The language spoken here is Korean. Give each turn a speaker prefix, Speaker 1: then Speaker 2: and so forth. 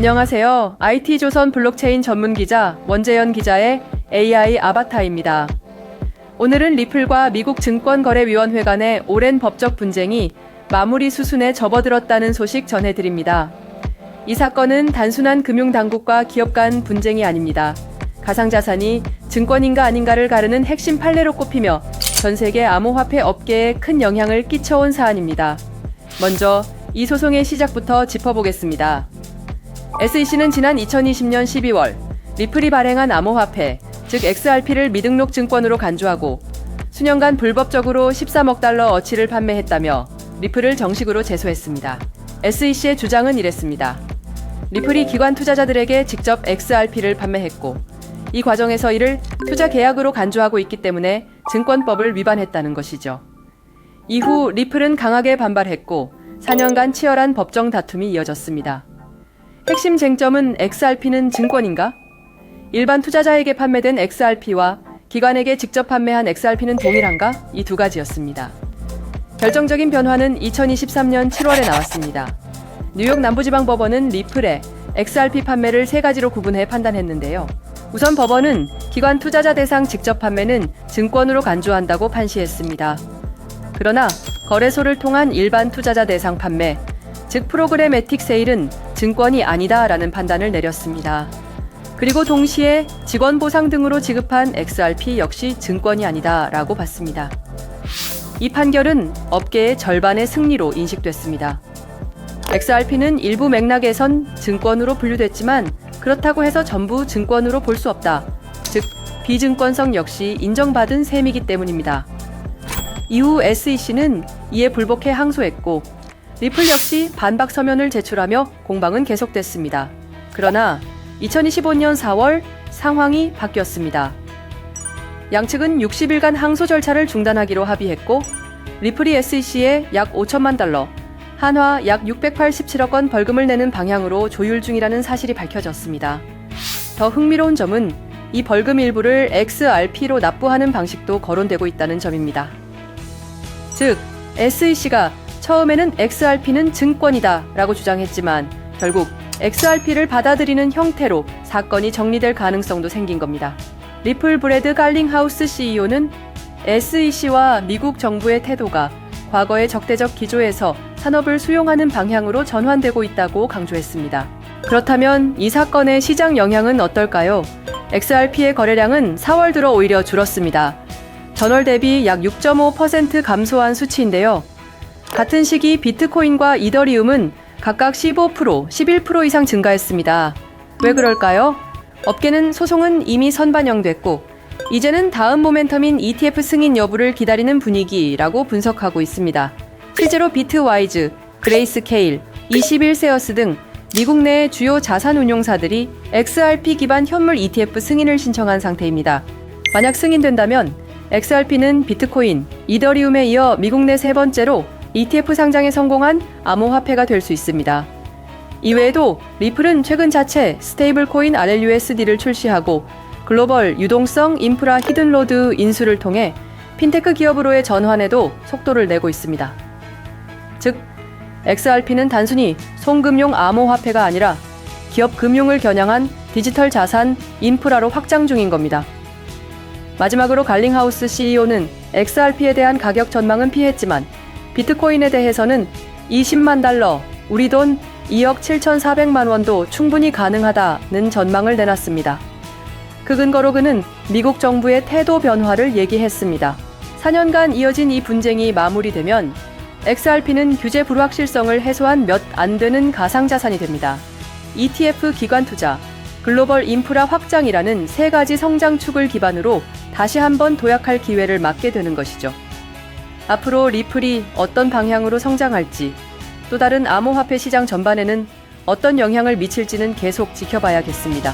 Speaker 1: 안녕하세요. IT조선 블록체인 전문 기자 원재현 기자의 AI 아바타입니다. 오늘은 리플과 미국 증권거래위원회 간의 오랜 법적 분쟁이 마무리 수순에 접어들었다는 소식 전해드립니다. 이 사건은 단순한 금융당국과 기업 간 분쟁이 아닙니다. 가상자산이 증권인가 아닌가를 가르는 핵심 판례로 꼽히며 전 세계 암호화폐 업계에 큰 영향을 끼쳐온 사안입니다. 먼저 이 소송의 시작부터 짚어보겠습니다. SEC는 지난 2020년 12월 리플이 발행한 암호화폐, 즉 XRP를 미등록 증권으로 간주하고 수년간 불법적으로 13억 달러 어치를 판매했다며 리플을 정식으로 제소했습니다. SEC의 주장은 이랬습니다. 리플이 기관 투자자들에게 직접 XRP를 판매했고 이 과정에서 이를 투자 계약으로 간주하고 있기 때문에 증권법을 위반했다는 것이죠. 이후 리플은 강하게 반발했고 4년간 치열한 법정 다툼이 이어졌습니다. 핵심 쟁점은 XRP는 증권인가? 일반 투자자에게 판매된 XRP와 기관에게 직접 판매한 XRP는 동일한가? 이 두 가지였습니다. 결정적인 변화는 2023년 7월에 나왔습니다. 뉴욕 남부지방법원은 리플의 XRP 판매를 세 가지로 구분해 판단했는데요. 우선 법원은 기관 투자자 대상 직접 판매는 증권으로 간주한다고 판시했습니다. 그러나 거래소를 통한 일반 투자자 대상 판매, 즉 프로그래매틱 세일은 증권이 아니다라는 판단을 내렸습니다. 그리고 동시에 직원 보상 등으로 지급한 XRP 역시 증권이 아니다라고 봤습니다. 이 판결은 업계의 절반의 승리로 인식됐습니다. XRP는 일부 맥락에선 증권으로 분류됐지만 그렇다고 해서 전부 증권으로 볼 수 없다. 즉, 비증권성 역시 인정받은 셈이기 때문입니다. 이후 SEC는 이에 불복해 항소했고 리플 역시 반박 서면을 제출하며 공방은 계속됐습니다. 그러나 2025년 4월 상황이 바뀌었습니다. 양측은 60일간 항소 절차를 중단하기로 합의했고 리플이 SEC에 약 5천만 달러, 한화 약 687억 원 벌금을 내는 방향으로 조율 중이라는 사실이 밝혀졌습니다. 더 흥미로운 점은 이 벌금 일부를 XRP로 납부하는 방식도 거론되고 있다는 점입니다. 즉, SEC가 처음에는 XRP는 증권이다 라고 주장했지만 결국 XRP를 받아들이는 형태로 사건이 정리될 가능성도 생긴 겁니다. 리플 브래드 갈링하우스 CEO는 SEC와 미국 정부의 태도가 과거의 적대적 기조에서 산업을 수용하는 방향으로 전환되고 있다고 강조했습니다. 그렇다면 이 사건의 시장 영향은 어떨까요? XRP의 거래량은 4월 들어 오히려 줄었습니다. 전월 대비 약 6.5% 감소한 수치인데요. 같은 시기 비트코인과 이더리움은 각각 15%, 11% 이상 증가했습니다. 왜 그럴까요? 업계는 소송은 이미 선반영됐고 이제는 다음 모멘텀인 ETF 승인 여부를 기다리는 분위기라고 분석하고 있습니다. 실제로 비트와이즈, 그레이스케일, 21세어스 등 미국 내 주요 자산운용사들이 XRP 기반 현물 ETF 승인을 신청한 상태입니다. 만약 승인된다면 XRP는 비트코인, 이더리움에 이어 미국 내 세 번째로 ETF 상장에 성공한 암호화폐가 될 수 있습니다. 이외에도 리플은 최근 자체 스테이블코인 RLUSD를 출시하고 글로벌 유동성 인프라 히든로드 인수를 통해 핀테크 기업으로의 전환에도 속도를 내고 있습니다. 즉, XRP는 단순히 송금용 암호화폐가 아니라 기업 금융을 겨냥한 디지털 자산 인프라로 확장 중인 겁니다. 마지막으로 갈링하우스 CEO는 XRP에 대한 가격 전망은 피했지만 비트코인에 대해서는 20만 달러, 우리 돈 2억 7,400만 원도 충분히 가능하다는 전망을 내놨습니다. 그 근거로 그는 미국 정부의 태도 변화를 얘기했습니다. 4년간 이어진 이 분쟁이 마무리되면 XRP는 규제 불확실성을 해소한 몇 안 되는 가상자산이 됩니다. ETF 기관 투자, 글로벌 인프라 확장이라는 세 가지 성장축을 기반으로 다시 한번 도약할 기회를 맞게 되는 것이죠. 앞으로 리플이 어떤 방향으로 성장할지, 또 다른 암호화폐 시장 전반에는 어떤 영향을 미칠지는 계속 지켜봐야겠습니다.